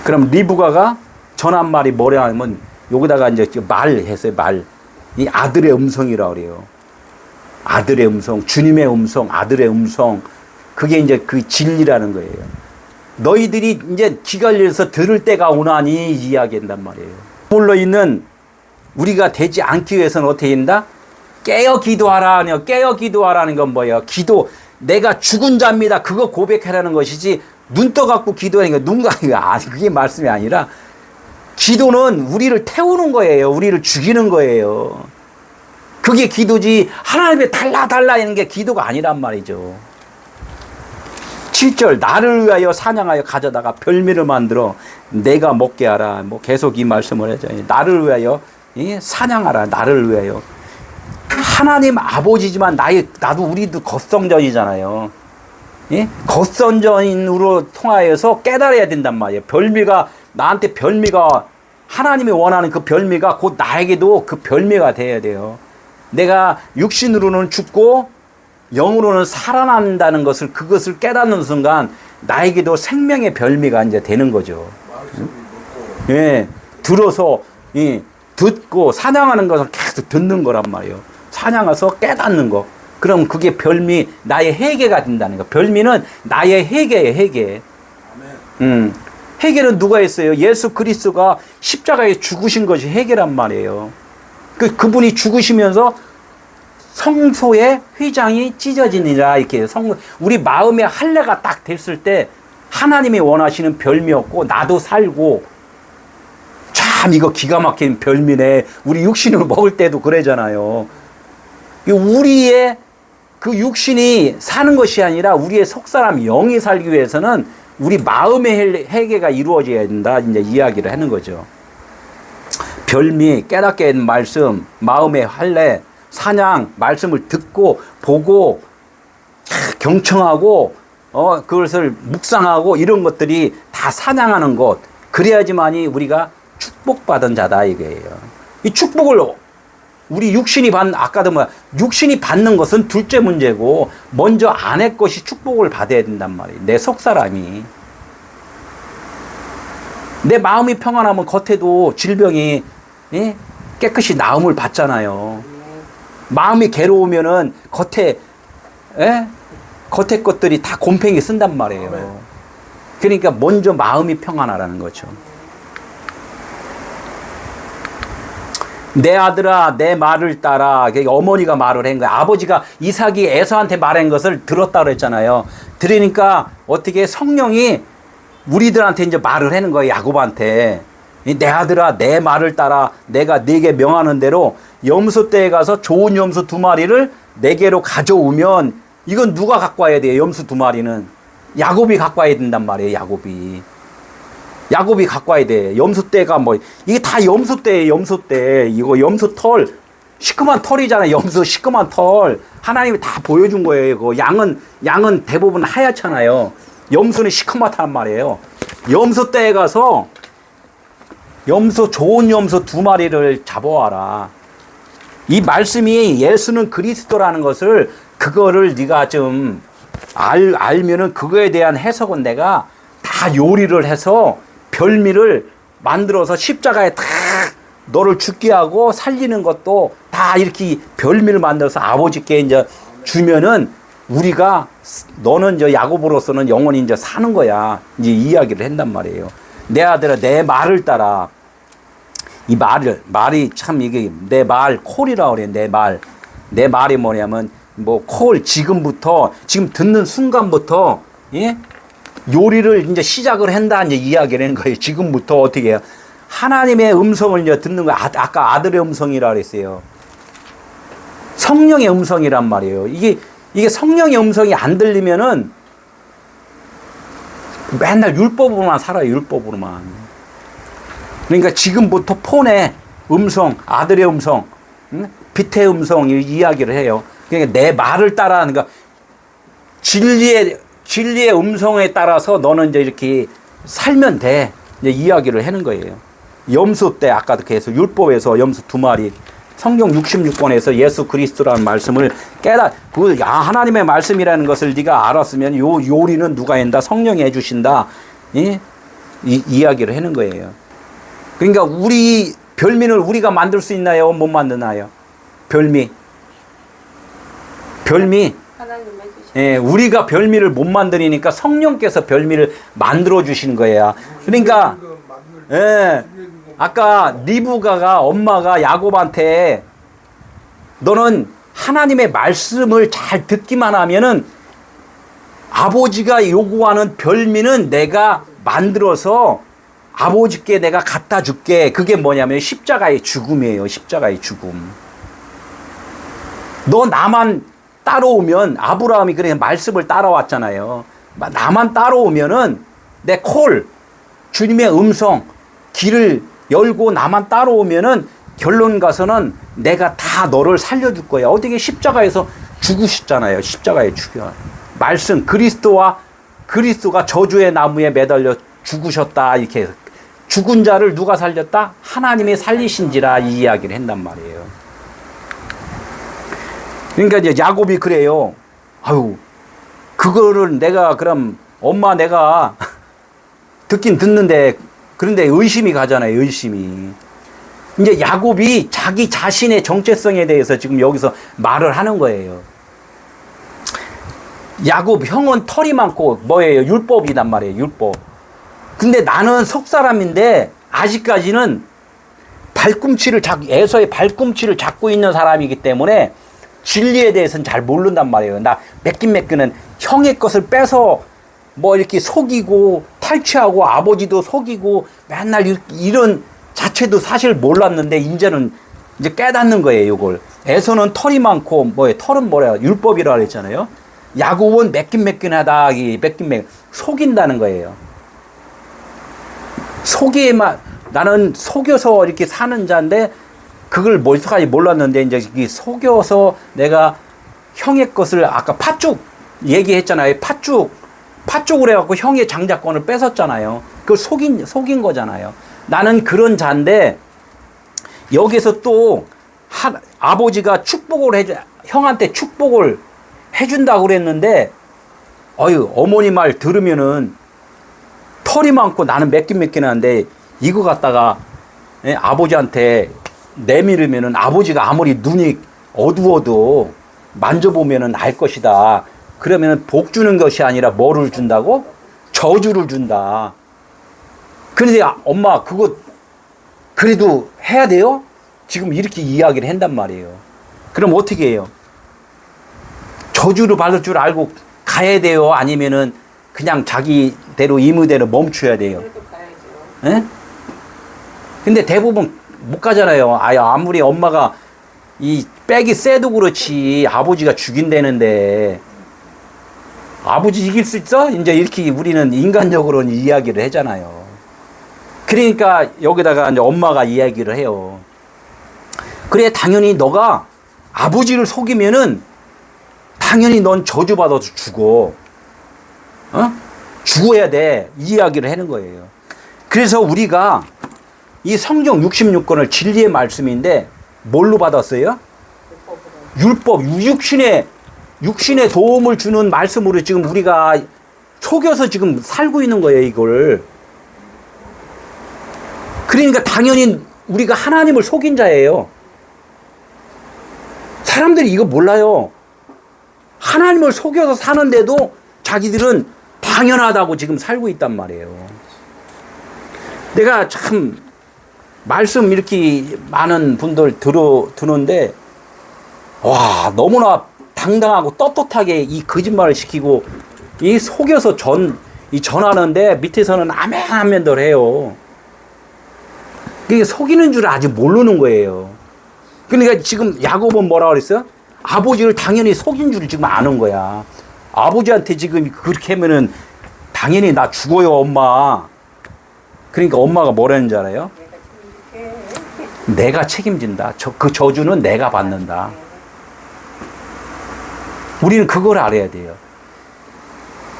그럼 리브가가 전한 말이 뭐냐 하면 여기다가 이제 말했어요. 이 아들의 음성이라고 그래요. 아들의 음성, 주님의 음성, 아들의 음성. 그게 이제 그 진리라는 거예요. 너희들이 이제 기가 열려서 들을 때가 오나니 이야기한단 말이에요. 물러 있는 우리가 되지 않기 위해서는 어떻게 된다? 깨어 기도하라. 깨어 기도하라는 건 뭐예요? 내가 죽은 자입니다. 그거 고백하라는 것이지 눈 떠갖고 기도하는 거 그게 말씀이 아니라 기도는 우리를 태우는 거예요. 우리를 죽이는 거예요. 그게 기도지 하나님의 달라 하는 게 기도가 아니란 말이죠. 7절 나를 위하여 사냥하여 가져다가 별미를 만들어 내가 먹게 하라. 뭐 계속 이 말씀을 하죠. 나를 위하여 사냥하라. 나를 위하여. 하나님 아버지지만 우리도 겉성전이잖아요. 겉성전으로 통하여서 깨달아야 된단 말이에요. 나한테 별미가 하나님이 원하는 그 별미가 곧 나에게도 그 별미가 돼야 돼요. 내가 육신으로는 죽고 영으로는 살아난다는 것을, 그것을 깨닫는 순간 나에게도 생명의 별미가 이제 되는 거죠. 예, 들어서, 듣고 사냥하는 것을 계속 듣는 거란 말이에요. 사냥해서 깨닫는 거. 그럼 그게 별미, 나의 회개가 된다는 거. 별미는 나의 회개예요, 회개. 회개는 누가 했어요? 예수 그리스도가 십자가에 죽으신 것이 회개란 말이에요. 그분이 죽으시면서 성소의 휘장이 찢어지니라, 이렇게 우리 마음의 할례가 딱 됐을 때 하나님이 원하시는 별미였고, 나도 살고, 참 이거 기가 막힌 별미네. 우리 육신으로 먹을 때도 그러잖아요. 우리의 그 육신이 사는 것이 아니라 우리의 속사람 영이 살기 위해서는 우리 마음의 회개가 이루어져야 된다, 이제 이야기를 하는 거죠. 별미, 깨닫게 된 말씀, 마음의 할례, 사냥, 말씀을 듣고 보고 경청하고 그것을 묵상하고, 이런 것들이 다 사냥하는 것. 그래야지만이 우리가 축복받은 자다, 이거예요. 이 축복을 우리 육신이 아까도 육신이 받는 것은 둘째 문제고, 먼저 안의 것이 축복을 받아야 된단 말이에요. 내 속사람이. 내 마음이 평안하면 겉에도 질병이 깨끗이 나음을 받잖아요. 마음이 괴로우면은 겉에 것들이 다 곰팡이 쓴단 말이에요. 그러니까 먼저 마음이 평안하라는 거죠. 내 아들아, 내 말을 따라. 어머니가 말을 한 거야. 아버지가 이삭이 에서한테 말한 것을 들었다 그랬잖아요. 들으니까 어떻게 성령이 우리들한테 이제 말을 하는 거예요, 야곱한테. 내 아들아, 내 말을 따라. 내가 네게 명하는 대로 염소떼에 가서 좋은 염소 2마리를 내게로 가져오면, 이건 누가 갖고 와야 돼요? 염소 2마리는 야곱이 갖고 와야 된단 말이에요. 야곱이 갖고 와야 돼. 염소떼가 이게 다 염소떼예요, 염소떼. 이거 염소 털, 시커먼 털이잖아요. 염소 시커먼 털. 하나님이 다 보여준 거예요. 이거 양은 대부분 하얗잖아요. 염소는 시커멓단 말이에요. 염소떼에 가서 좋은 염소 2마리를 잡아와라. 이 말씀이 예수는 그리스도라는 것을, 그거를 네가 좀 알면은 그거에 대한 해석은 내가 다 요리를 해서 별미를 만들어서 십자가에 다 너를 죽게 하고 살리는 것도 다 이렇게 별미를 만들어서 아버지께 이제 주면은, 우리가, 너는 이제 야곱으로서는 영원히 이제 사는 거야. 이제 이야기를 한단 말이에요. 내 아들아, 내 말을 따라. 이 말이 참, 이게 내 말, 콜이라고 그래. 내 말이 뭐냐면, 콜, 지금 듣는 순간부터, 요리를 이제 시작을 한다, 이제 이야기를 하는 거예요. 지금부터 어떻게 해요? 하나님의 음성을 이제 듣는 거예요. 아까 아들의 음성이라 그랬어요. 성령의 음성이란 말이에요. 이게 성령의 음성이 안 들리면은 맨날 율법으로만 살아요, 율법으로만. 그러니까 지금부터 폰의 음성, 아들의 음성, 빛의 음성, 이야기를 해요. 그러니까 내 말을 따라하는 거, 진리의 음성에 따라서 너는 이제 이렇게 살면 돼. 이제 이야기를 하는 거예요. 염소떼, 아까도 계속 율법에서 염소 2마리, 성경 66권에서 예수 그리스도라는 말씀을 하나님의 말씀이라는 것을 네가 알았으면 요리는 누가 한다? 성령이 해주신다. 이야기를 하는 거예요. 그러니까 우리 별미를 우리가 만들 수 있나요? 못 만드나요? 별미. 우리가 별미를 못 만드니까 성령께서 별미를 만들어 주시는 거예요. 그러니까 아까 리브가가, 엄마가 야곱한테, 너는 하나님의 말씀을 잘 듣기만 하면은 아버지가 요구하는 별미는 내가 만들어서 아버지께 내가 갖다 줄게. 그게 뭐냐면 십자가의 죽음이에요. 십자가의 죽음. 너 나만 따라오면, 아브라함이 그래 말씀을 따라왔잖아요. 나만 따라오면은 내 주님의 음성, 길을 열고 나만 따라오면은 결론 가서는 내가 다 너를 살려줄 거야. 어떻게 십자가에서 죽으셨잖아요. 십자가에 죽여. 말씀, 그리스도가 저주의 나무에 매달려 죽으셨다. 이렇게 죽은 자를 누가 살렸다? 하나님이 살리신지라, 이 이야기를 한단 말이에요. 그러니까 이제 야곱이 그래요. 아유, 그거를 내가 그럼 엄마 내가 듣긴 듣는데 그런데 의심이 가잖아요. 의심이. 이제 야곱이 자기 자신의 정체성에 대해서 지금 여기서 말을 하는 거예요. 야곱 형은 털이 많고 뭐예요? 율법이란 말이에요. 율법. 근데 나는 속사람인데 아직까지는 에서의 발꿈치를 잡고 있는 사람이기 때문에 진리에 대해서는 잘 모른단 말이에요. 나 매끈매끈은 형의 것을 빼서 뭐 이렇게 속이고 탈취하고 아버지도 속이고 맨날 이런 자체도 사실 몰랐는데 이제는 이제 깨닫는 거예요. 이걸 에서는 털이 많고 뭐예요? 털은 뭐래요? 율법이라 그랬잖아요. 야곱은 매끈매끈하다. 속인다는 거예요. 나는 속여서 이렇게 사는 자인데 그걸 뭘까지 몰랐는데 이제 속여서 내가 형의 것을 아까 팥죽 얘기했잖아요. 팥죽을 해갖고 형의 장자권을 뺏었잖아요. 그걸 속인 거잖아요. 나는 그런 자인데 여기서 또 아버지가 형한테 축복을 해준다고 그랬는데 어머니 말 들으면은 털이 많고 나는 매끈매끈한데 이거 갖다가 아버지한테 내밀으면은 아버지가 아무리 눈이 어두워도 만져보면은 알 것이다. 그러면은 복 주는 것이 아니라 뭐를 준다고? 저주를 준다. 그런데 엄마 그거 그래도 해야 돼요? 지금 이렇게 이야기를 한단 말이에요. 그럼 어떻게 해요? 저주를 받을 줄 알고 가야 돼요? 아니면은 그냥 자기대로 임의대로 멈춰야 돼요? 그래도 가야죠. 예? 근데 대부분 못 가잖아요. 아무리 엄마가 이 빽이 세도 그렇지 아버지가 죽인다는데 아버지 이길 수 있어? 이제 이렇게 우리는 인간적으로는 이야기를 하잖아요. 그러니까 여기다가 이제 엄마가 이야기를 해요. 그래, 당연히 너가 아버지를 속이면은 당연히 넌 저주받아서 죽어. 죽어야 돼. 이 이야기를 하는 거예요. 그래서 우리가 이 성경 66권을 진리의 말씀인데 뭘로 받았어요? 율법, 육신의 도움을 주는 말씀으로 지금 우리가 속여서 지금 살고 있는 거예요, 이걸. 그러니까 당연히 우리가 하나님을 속인 자예요. 사람들이 이거 몰라요. 하나님을 속여서 사는데도 자기들은 당연하다고 지금 살고 있단 말이에요. 내가 참 말씀 이렇게 많은 분들 듣는데 와, 너무나 당당하고 떳떳하게 이 거짓말을 시키고 이 속여서 전하는데 밑에서는 아멘아멘들 해요. 이게 속이는 줄 아직 모르는 거예요. 그러니까 지금 야곱은 뭐라 그랬어요? 아버지를 당연히 속인 줄 지금 아는 거야. 아버지한테 지금 그렇게 하면은 당연히 나 죽어요, 엄마. 그러니까 엄마가 뭐라는 줄 알아요? 내가 책임진다. 그 저주는 내가 받는다. 우리는 그걸 알아야 돼요.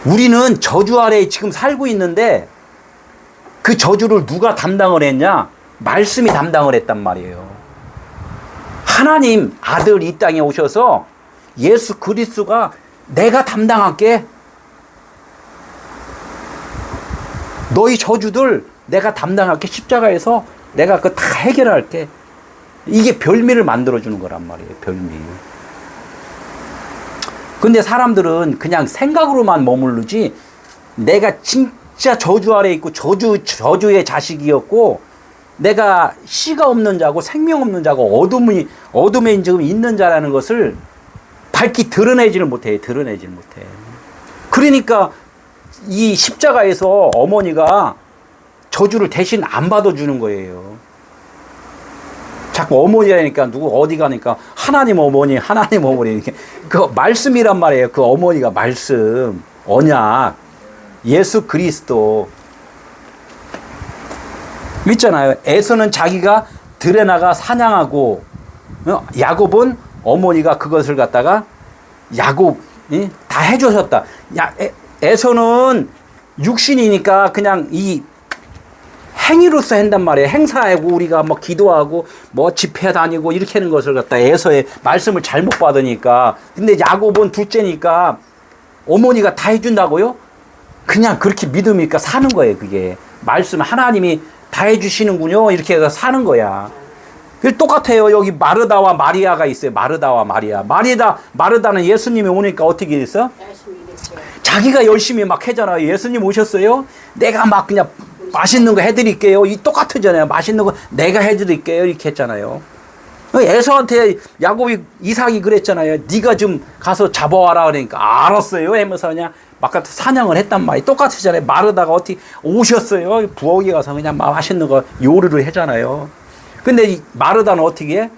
우리는 저주 아래에 지금 살고 있는데 그 저주를 누가 담당을 했냐? 말씀이 담당을 했단 말이에요. 하나님 아들 이 땅에 오셔서 예수 그리스도가 내가 담당할게. 너희 저주들 내가 담당할게. 십자가에서 내가 그거 다 해결할게. 이게 별미를 만들어주는 거란 말이에요. 별미. 근데 사람들은 그냥 생각으로만 머무르지 내가 진짜 저주 아래 있고 저주의 자식이었고 내가 씨가 없는 자고 생명 없는 자고 어둠에 지금 있는 자라는 것을 밝히 드러내지를 못해. 그러니까 이 십자가에서 어머니가 저주를 대신 안 받아주는 거예요. 자꾸 어머니라니까 누구 어디 가니까 하나님 어머니 이렇게 그 말씀이란 말이에요. 그 어머니가 말씀, 언약, 예수 그리스도 있잖아요. 에서는 자기가 들에 나가 사냥하고 야곱은 어머니가 그것을 갖다가 야곱이 다 해주셨다. 에서는 육신이니까 그냥 이 행위로서 한단 말이에요. 행사하고 우리가 뭐 기도하고 뭐 집회 다니고 이렇게 하는 것을 갖다 에서의 말씀을 잘못 받으니까. 근데 야곱은 둘째니까 어머니가 다 해준다고요? 그냥 그렇게 믿으니까 사는 거예요. 그게 말씀 하나님이 다 해주시는군요. 이렇게 해서 사는 거야. 똑같아요. 여기 마르다와 마리아가 있어요. 마르다와 마리아. 마르다는 예수님이 오니까 어떻게 됐어? 자기가 열심히 막 하잖아요. 예수님 오셨어요? 내가 막 그냥 맛있는 거 해드릴게요. 이 똑같으잖아요. 맛있는 거 내가 해드릴게요. 이렇게 했잖아요. 에서한테 야곱이 이삭이 그랬잖아요. 네가 좀 가서 잡아와라 그러니까 알았어요. 하면서 그냥 막 사냥을 했단 말이에요. 똑같으잖아요. 마르다가 어떻게 오셨어요? 부엌에 가서 그냥 막 맛있는 거 요리를 하잖아요. 근데 이 마르다는 어떻게 해?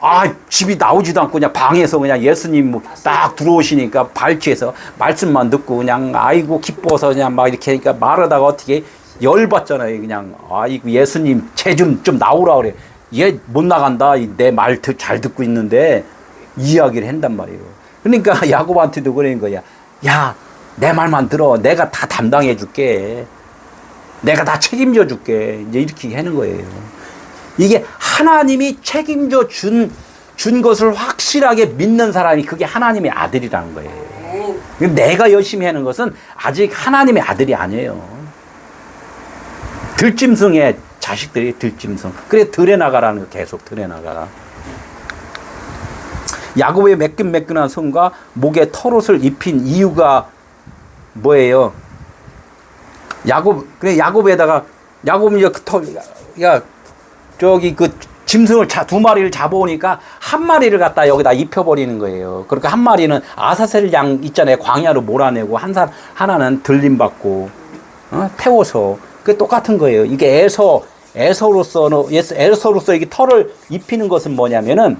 아, 집이 나오지도 않고 그냥 방에서 그냥 예수님 딱 들어오시니까 발치해서 말씀만 듣고 그냥 아이고 기뻐서 그냥 막 이렇게 하니까 마르다가 어떻게 해? 열받잖아요. 그냥 아이고 예수님 쟤 좀 나오라 그래. 얘 못 나간다. 내 말 잘 듣고 있는데 이야기를 한단 말이에요. 그러니까 야곱한테도 그러는 거야. 야, 내 말만 들어. 내가 다 담당해 줄게. 내가 다 책임져 줄게. 이제 이렇게 하는 거예요. 이게 하나님이 책임져 준 것을 확실하게 믿는 사람이 그게 하나님의 아들이라는 거예요. 내가 열심히 하는 것은 아직 하나님의 아들이 아니에요. 들짐승의 자식들이 들짐승. 그래 들에 나가라는 거 계속 들에 나가라. 야곱의 매끈매끈한 손과 목에 털옷을 입힌 이유가 뭐예요? 야곱에다가 야곱이 이제 그 털, 야 저기 그 짐승을 두 마리를 잡아오니까 한 마리를 갖다 여기다 입혀버리는 거예요. 그러니까 한 마리는 아사셀 양 있잖아요. 광야로 몰아내고 하나는 들림받고 태워서 그게 똑같은 거예요. 이게 에서로서 이게 털을 입히는 것은 뭐냐면은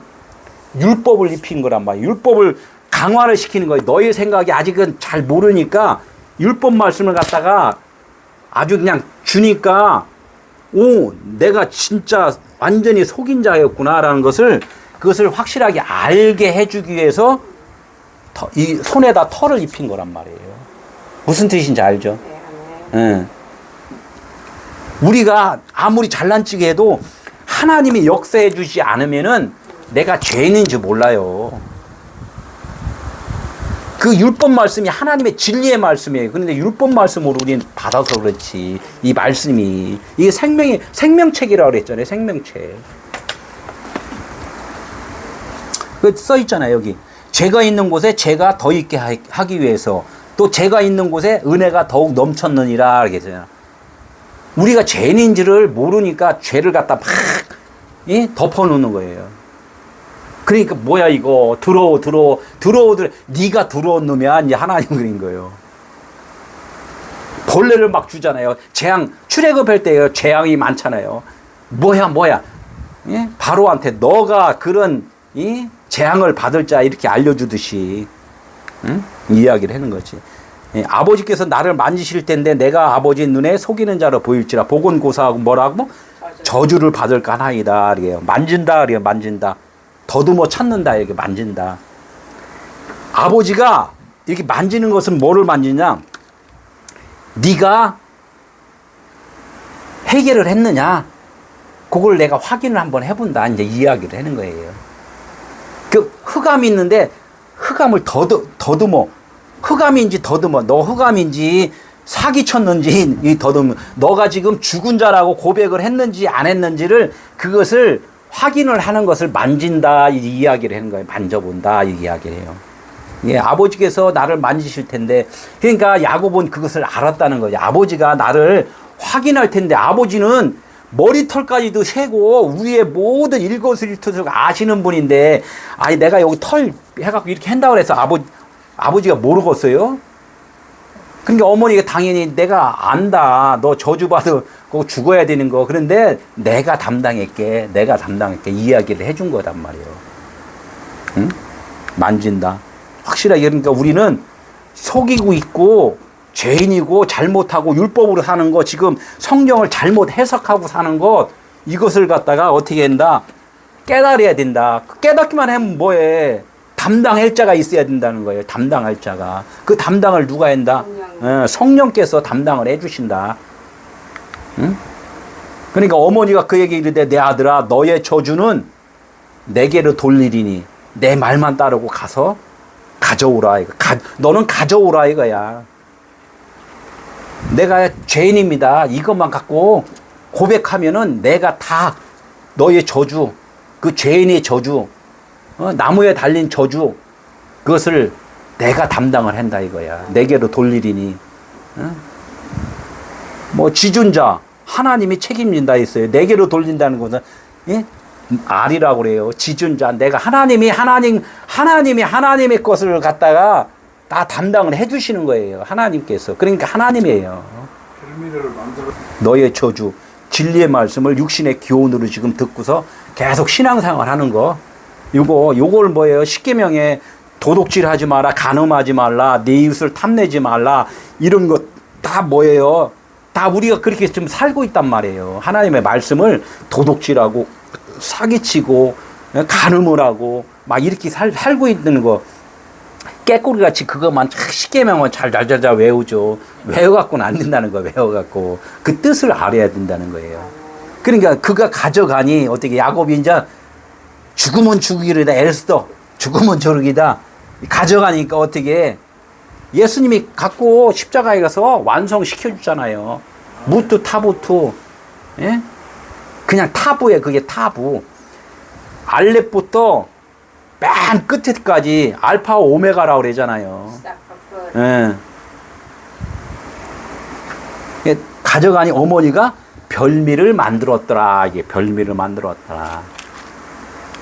율법을 입힌 거란 말이에요. 율법을 강화를 시키는 거예요. 너희 생각이 아직은 잘 모르니까 율법 말씀을 갖다가 아주 그냥 주니까 내가 진짜 완전히 속인 자였구나라는 그것을 확실하게 알게 해주기 위해서 이 손에다 털을 입힌 거란 말이에요. 무슨 뜻인지 알죠? 네. 우리가 아무리 잘난치게 해도 하나님이 역사해 주지 않으면은 내가 죄인인지 몰라요. 그 율법 말씀이 하나님의 진리의 말씀이에요. 그런데 율법 말씀으로 우리는 받아서 그렇지. 이 말씀이 이게 생명책이라고 그랬잖아요. 생명책. 그 써 있잖아요. 여기 죄가 있는 곳에 죄가 더 있게 하기 위해서 또 죄가 있는 곳에 은혜가 더욱 넘쳤느니라 그러잖아요. 우리가 죄인인지를 모르니까 죄를 갖다 막 덮어놓는 거예요. 그러니까 뭐야 이거 들어오 네가 들어온 놈이야 이제 하나님 그린 거예요. 벌레를 막 주잖아요. 출애굽할 때 재앙이 많잖아요. 뭐야 예? 바로한테 너가 그런 재앙을 받을 자 이렇게 알려주듯이 이야기를 하는 거지. 예, 아버지께서 나를 만지실 텐데 내가 아버지 눈에 속이는 자로 보일지라 복은 고사하고 뭐라고 저주를 받을까 하나이다. 그래요. 만진다. 더듬어 찾는다. 이렇게 만진다. 아버지가 이렇게 만지는 것은 뭐를 만지냐? 네가 해결을 했느냐? 그걸 내가 확인을 한번 해본다. 이제 이야기를 하는 거예요. 그 흑암이 있는데 흑암을 더듬어. 흑암인지 더듬어. 너 흑암인지 사기쳤는지 이 더듬어. 너가 지금 죽은 자라고 고백을 했는지 안 했는지를 그것을 확인을 하는 것을 만진다 이 이야기를 하는 거예요. 만져본다 이 이야기를 해요. 예, 아버지께서 나를 만지실 텐데 그러니까 야곱은 그것을 알았다는 거죠. 아버지가 나를 확인할 텐데 아버지는 머리털까지도 세고 위에 모든 일거수일투족을 아시는 분인데 아니 내가 여기 털 해갖고 이렇게 한다고 해서 아버지가 모르겠어요? 그러니까 어머니가 당연히 내가 안다. 너 저주받고 죽어야 되는 거. 그런데 내가 담당할게. 이야기를 해준 거단 말이에요. 응? 만진다. 확실하게 그러니까 우리는 속이고 있고 죄인이고 잘못하고 율법으로 사는 거 지금 성경을 잘못 해석하고 사는 것 이것을 갖다가 어떻게 한다? 깨달아야 된다. 깨닫기만 하면 뭐해? 담당할 자가 있어야 된다는 거예요. 담당할 자가. 그 담당을 누가 한다? 성령께서 담당을 해주신다. 응? 그러니까 어머니가 그에게 이르되 내 아들아 너의 저주는 내게로 돌리리니 내 말만 따르고 가서 가져오라 이거. 너는 가져오라 이거야. 내가 죄인입니다. 이것만 갖고 고백하면은 내가 다 너의 저주, 그 죄인의 저주, 나무에 달린 저주, 그것을 내가 담당을 한다 이거야. 내게로 돌리리니. 뭐 지존자 하나님이 책임진다 했어요. 내게로 돌린다는 것은 알이라고 그래요. 지존자 내가 하나님이 하나님의 것을 갖다가 다 담당을 해주시는 거예요. 하나님께서. 그러니까 하나님이에요. 너의 저주, 진리의 말씀을 육신의 교훈으로 지금 듣고서 계속 신앙생활 하는 거. 요걸 뭐예요? 십계명에 도둑질하지 마라, 간음하지 말라, 내 이웃을 탐내지 말라, 이런 것 다 뭐예요? 다 우리가 그렇게 좀 살고 있단 말이에요. 하나님의 말씀을 도둑질하고 사기치고 간음을 하고 막 이렇게 살고 있는 거. 깨꼬리같이 그것만 십계명은 잘 외우죠. 외워갖고는 안 된다는 거. 외워갖고 그 뜻을 알아야 된다는 거예요. 그러니까 그가 가져가니 어떻게 야곱이 이제 죽으면 죽이리다 에스더 죽으면 저르기다 가져가니까 어떻게 예수님이 갖고 십자가에 가서 완성시켜 주잖아요. 무트 타부투. 예? 그냥 타부에 그게 타부. 알렙부터 맨 끝에까지 알파 오메가라고 그러잖아요. 예. 가져가니 어머니가 별미를 만들었더라. 이게 별미를 만들었더라.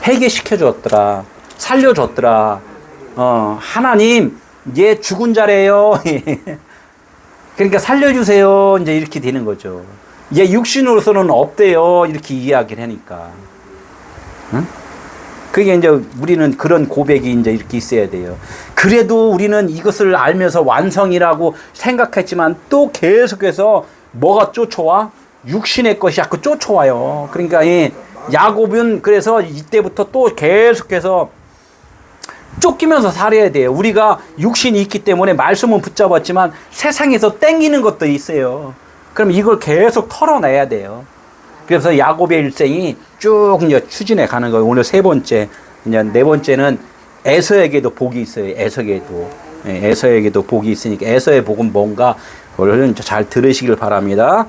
해결시켜줬더라. 살려줬더라. 하나님, 얘 죽은 자래요. 그러니까 살려주세요. 이제 이렇게 되는 거죠. 얘 육신으로서는 없대요. 이렇게 이야기를 하니까. 응? 그게 이제 우리는 그런 고백이 이제 이렇게 있어야 돼요. 그래도 우리는 이것을 알면서 완성이라고 생각했지만 또 계속해서 뭐가 쫓아와? 육신의 것이 자꾸 쫓아와요. 그러니까 이 야곱은 그래서 이때부터 또 계속해서 쫓기면서 살아야 돼요. 우리가 육신이 있기 때문에 말씀은 붙잡았지만 세상에서 땡기는 것도 있어요. 그럼 이걸 계속 털어내야 돼요. 그래서 야곱의 일생이 쭉 이제 추진해 가는 거예요. 오늘 세 번째, 이제 네 번째는 에서에게도 복이 있어요. 에서에게도 복이 있으니까 에서의 복은 뭔가 그걸 잘 들으시길 바랍니다.